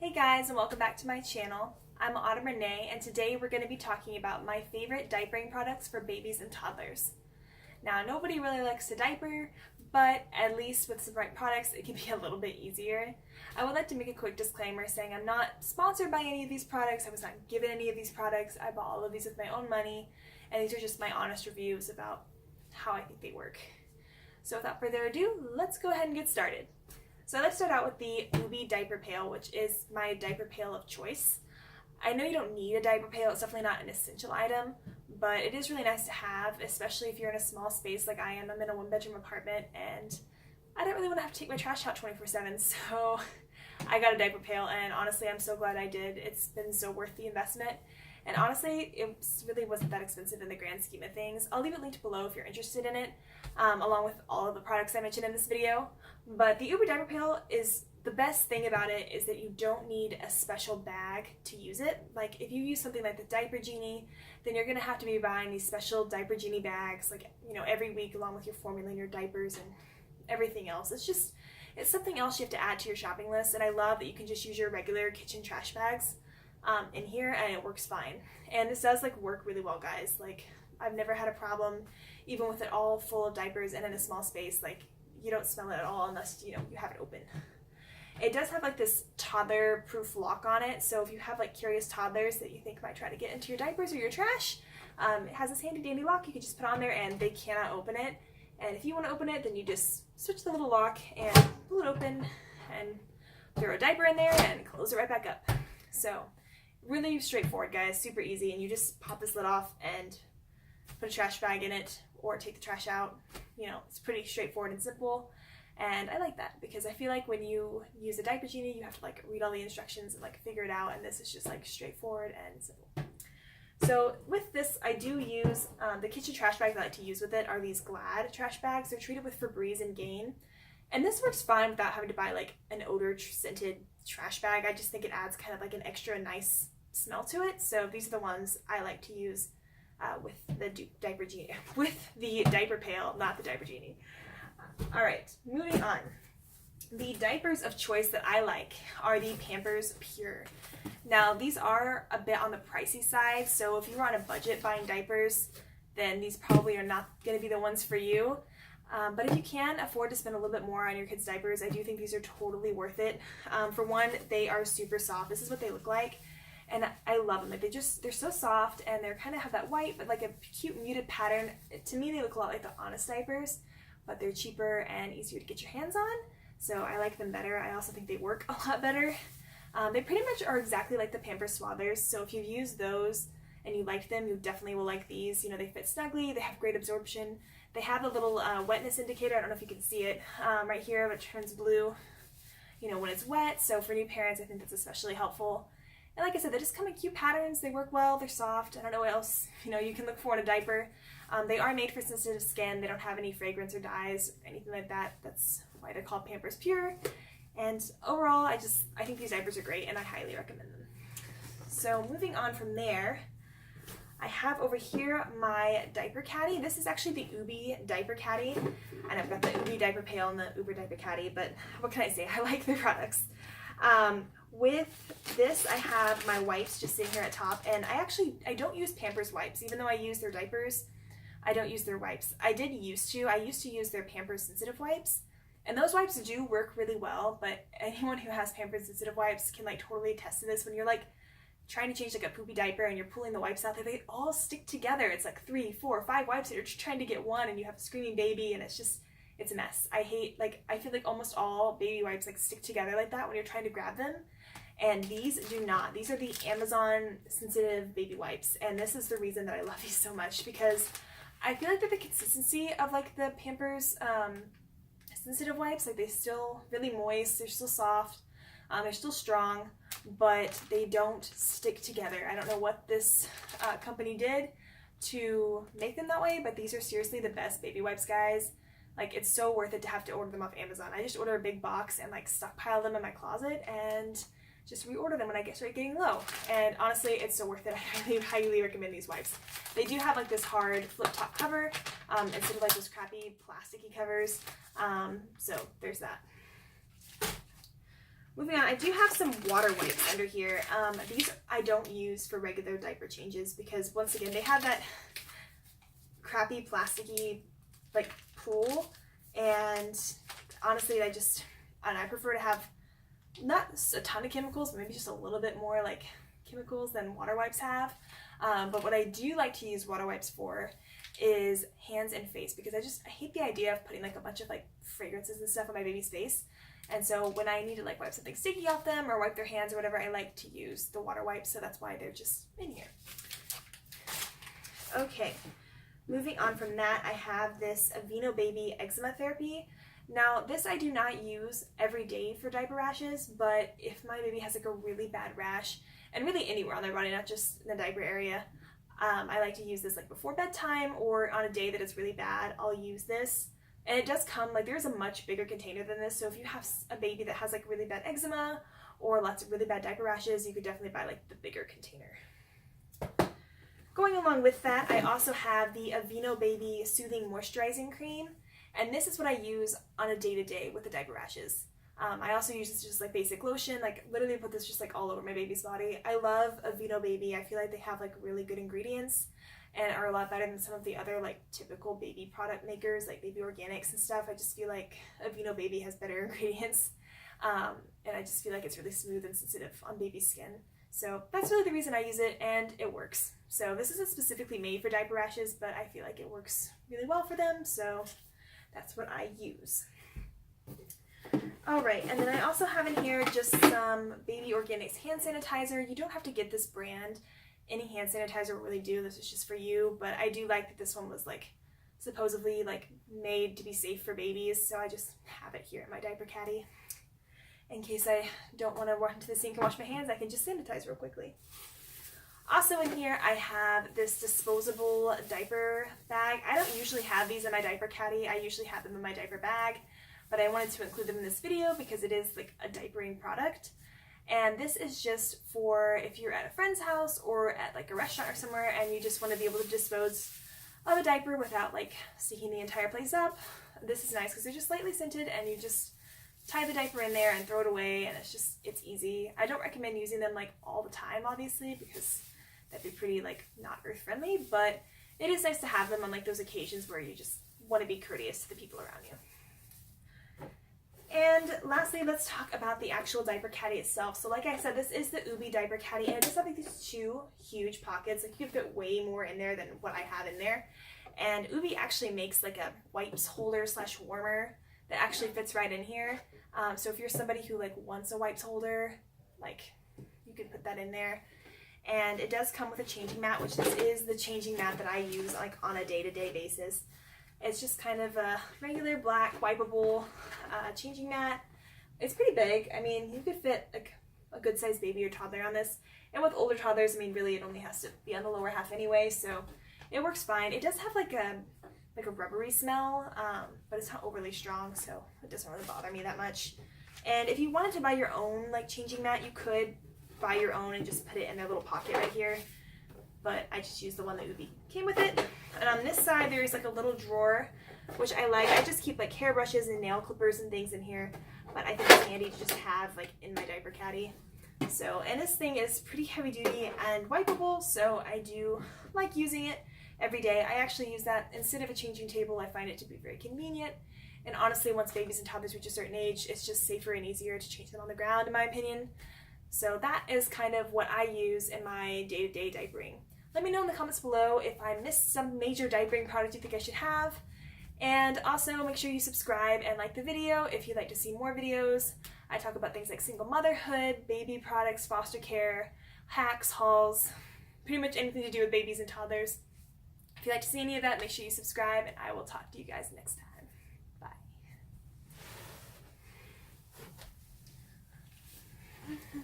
Hey guys, and welcome back to my channel. I'm Autumn Renee, and today we're going to be talking about my favorite diapering products for babies and toddlers. Now, nobody really likes to diaper, but at least with some right products, it can be a little bit easier. I would like to make a quick disclaimer saying I'm not sponsored by any of these products. I was not given any of these products. I bought all of these with my own money, and these are just my honest reviews about how I think they work. So without further ado, let's go ahead and get started. So let's start out with the Ubi diaper pail, which is my diaper pail of choice. I know you don't need a diaper pail, it's definitely not an essential item, but it is really nice to have, especially if you're in a small space like I am. I'm in a one-bedroom apartment and I don't really want to have to take my trash out 24/7, so I got a diaper pail, and honestly I'm so glad I did. It's been so worth the investment, and honestly it really wasn't that expensive in the grand scheme of things. I'll leave it linked below if you're interested in it, along with all of the products I mentioned in this video. But the Ubi diaper pail is the best thing about it is that you don't need a special bag to use it. Like if you use something like the Diaper Genie, then you're gonna have to be buying these special Diaper Genie bags, like, you know, every week along with your formula and your diapers and everything else. It's something else you have to add to your shopping list, and I love that you can just use your regular kitchen trash bags in here and it works fine. And this does like work really well, guys. Like I've never had a problem, even with it all full of diapers and in a small space. Like you don't smell it at all unless you have it open. It does have like this toddler proof lock on it, so if you have like curious toddlers that you think might try to get into your diapers or your trash, it has this handy dandy lock you can just put on there and they cannot open it. And if you want to open it, then you just switch the little lock and pull it open and throw a diaper in there and close it right back up. So really straightforward, guys, super easy, and you just pop this lid off and put a trash bag in it or take the trash out. You know, it's pretty straightforward and simple, and I like that because I feel like when you use a Diaper Genie, you have to like read all the instructions and like figure it out, and this is just like straightforward and simple. So with this, I do use the kitchen trash bags I like to use with it are these Glad trash bags. They're treated with Febreze and Gain, and this works fine without having to buy like an odor scented trash bag. I just think it adds kind of like an extra nice smell to it. So these are the ones I like to use with the Diaper Genie, with the diaper pail, not the Diaper Genie. All right, moving on. The diapers of choice that I like are the Pampers Pure. Now these are a bit on the pricey side, so if you're on a budget buying diapers, then these probably are not going to be the ones for you. But if you can afford to spend a little bit more on your kids' diapers, I do think these are totally worth it. For one, they are super soft. This is what they look like. And I love them. Like they're so soft, and they're kind of have that white but like a cute muted pattern. To me, they look a lot like the Honest diapers, but they're cheaper and easier to get your hands on. So I like them better. I also think they work a lot better. They pretty much are exactly like the Pampers Swaddlers. So if you've used those and you liked them, you definitely will like these. You know, they fit snugly. They have great absorption. They have a little wetness indicator. I don't know if you can see it right here, but it turns blue, you know, when it's wet. So for new parents, I think that's especially helpful. And like I said, they just come in cute patterns. They work well. They're soft. I don't know what else, you know, you can look for in a diaper. They are made for sensitive skin. They don't have any fragrance or dyes or anything like that. That's why they're called Pampers Pure. And overall, I think these diapers are great, and I highly recommend them. So moving on from there, I have over here my Diaper Caddy. This is actually the Ubi Diaper Caddy, and I've got the Ubi Diaper Pail and the Uber Diaper Caddy, but what can I say? I like their products. With this, I have my wipes just sitting here at top, and I don't use Pampers wipes. Even though I use their diapers, I don't use their wipes. I used to use their Pampers sensitive wipes, and those wipes do work really well, but anyone who has Pampers sensitive wipes can like totally attest to this. When you're like trying to change like a poopy diaper and you're pulling the wipes out, they all stick together. It's like 3, 4, 5 wipes that you're just trying to get one, and you have a screaming baby, and it's a mess. I feel like almost all baby wipes like stick together like that when you're trying to grab them, and these do not. These are the Amazon sensitive baby wipes, and this is the reason that I love these so much, because I feel like that the consistency of like the Pampers sensitive wipes, like they're still really moist, they're still soft, they're still strong, but they don't stick together. I don't know what this company did to make them that way, but these are seriously the best baby wipes, guys. Like, it's so worth it to have to order them off Amazon. I just order a big box and like stockpile them in my closet and just reorder them when I start getting low. And honestly, it's so worth it. I highly recommend these wipes. They do have like this hard flip top cover instead of like those crappy plasticky covers. So there's that. Moving on, I do have some water wipes under here. These I don't use for regular diaper changes because, once again, they have that crappy plasticky like pool, and honestly I prefer to have not a ton of chemicals, but maybe just a little bit more like chemicals than water wipes have. But what I do like to use water wipes for is hands and face, because I hate the idea of putting like a bunch of like fragrances and stuff on my baby's face. And so when I need to like wipe something sticky off them or wipe their hands or whatever, I like to use the water wipes, so that's why they're just in here. Okay, moving on from that, I have this Aveeno Baby Eczema Therapy. Now, this I do not use every day for diaper rashes, but if my baby has like a really bad rash, and really anywhere on their body, not just in the diaper area, I like to use this like before bedtime, or on a day that it's really bad, I'll use this. And it does come, like, there's a much bigger container than this, so if you have a baby that has like really bad eczema or lots of really bad diaper rashes, you could definitely buy like the bigger container. Going along with that, I also have the Aveeno Baby Soothing Moisturizing Cream, and this is what I use on a day-to-day with the diaper rashes. I also use this just like basic lotion, like literally put this just like all over my baby's body. I love Aveeno Baby. I feel like they have like really good ingredients and are a lot better than some of the other like typical baby product makers, like Baby Organics and stuff. I just feel like Aveeno Baby has better ingredients, and I just feel like it's really smooth and sensitive on baby's skin. So that's really the reason I use it, and it works. So this isn't specifically made for diaper rashes, but I feel like it works really well for them, so that's what I use. Alright, and then I also have in here just some Baby Organics hand sanitizer. You don't have to get this brand. Any hand sanitizer will really do. This is just for you, but I do like that this one was like supposedly like made to be safe for babies, so I just have it here in my Diaper Caddy. In case I don't want to run to the sink and wash my hands, I can just sanitize real quickly. Also in here, I have this disposable diaper bag. I don't usually have these in my Diaper Caddy. I usually have them in my diaper bag, but I wanted to include them in this video because it is like a diapering product. And this is just for if you're at a friend's house or at like a restaurant or somewhere and you just want to be able to dispose of a diaper without like sticking the entire place up. This is nice because they're just lightly scented, and you just tie the diaper in there and throw it away, and it's easy. I don't recommend using them like all the time, obviously, because that'd be pretty like not earth friendly, but it is nice to have them on like those occasions where you just want to be courteous to the people around you. And lastly, let's talk about the actual Diaper Caddy itself. So like I said, this is the Ubi Diaper Caddy, and it does have like these two huge pockets. Like you could fit way more in there than what I have in there. And Ubi actually makes like a wipes holder / warmer that actually fits right in here. So if you're somebody who like wants a wipes holder, like you could put that in there. And it does come with a changing mat, which this is the changing mat that I use like on a day-to-day basis. It's just kind of a regular black wipeable changing mat. It's pretty big. I mean, you could fit like a good sized baby or toddler on this. And with older toddlers, I mean, really it only has to be on the lower half anyway, so it works fine. It does have like a rubbery smell, but it's not overly strong, so it doesn't really bother me that much. And if you wanted to buy your own like changing mat, you could buy your own and just put it in their little pocket right here. But I just used the one that came with it. And on this side, there's like a little drawer, which I like. I just keep like hairbrushes and nail clippers and things in here, but I think it's handy to just have like in my Diaper Caddy. So, and this thing is pretty heavy duty and wipeable, so I do like using it every day. I actually use that instead of a changing table. I find it to be very convenient. And honestly, once babies and toddlers reach a certain age, it's just safer and easier to change them on the ground, in my opinion. So that is kind of what I use in my day-to-day diapering. Let me know in the comments below if I missed some major diapering product you think I should have. And also make sure you subscribe and like the video if you'd like to see more videos. I talk about things like single motherhood, baby products, foster care, hacks, hauls, pretty much anything to do with babies and toddlers. If you'd like to see any of that, make sure you subscribe, and I will talk to you guys next time. Bye.